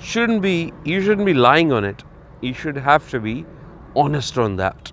you shouldn't be lying on it. You should have to be honest on that.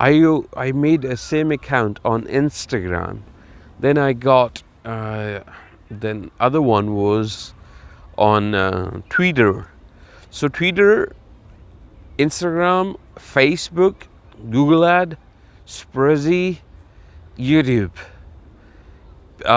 I made a same account on Instagram. Then I got, then other one was on Twitter. So Twitter, Instagram, Facebook, Google Ad, Spreazy, YouTube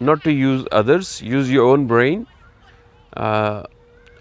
not to use others, use your own brain.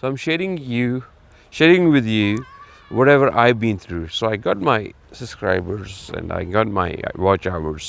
So I'm sharing with you whatever I've been through. So I got my subscribers and I got my watch hours.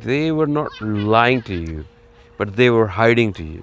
they were not lying to you but they were hiding to you.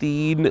3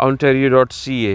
ontario.ca,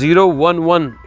011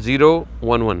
011.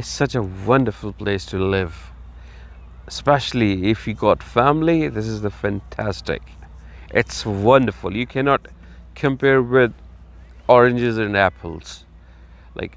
It's such a wonderful place to live. Especially if you got family, this is the fantastic. It's wonderful. You cannot compare with oranges and apples. Like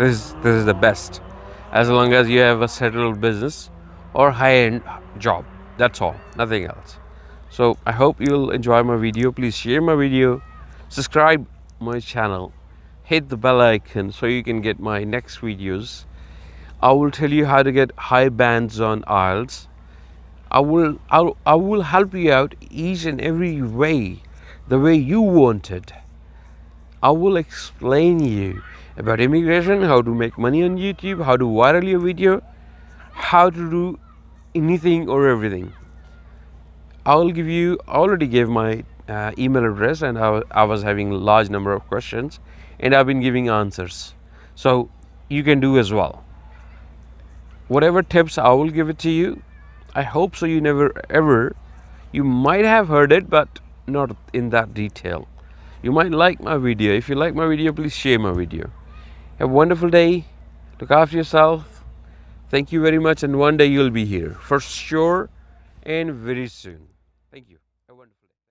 this is the best. As long as you have a settled business or high-end job. That's all. Nothing else. So I hope you'll enjoy my video. Please share my video. Subscribe my channel. Hit the bell icon so you can get my next videos. I will tell you how to get high bands on IELTS. I will help you out each and every way, the way you wanted. I will explain you about immigration, how to make money on YouTube, how to viral your video, how to do anything or everything. I already gave my email address, and I was having a large number of questions, and I've been giving answers. So you can do as well. Whatever tips, I will give it to you. I hope so you never ever, you might have heard it, but not in that detail. You might like my video. If you like my video, please share my video. Have a wonderful day. Look after yourself. Thank you very much, and one day you'll be here for sure, and very soon. Thank you. Have a wonderful day.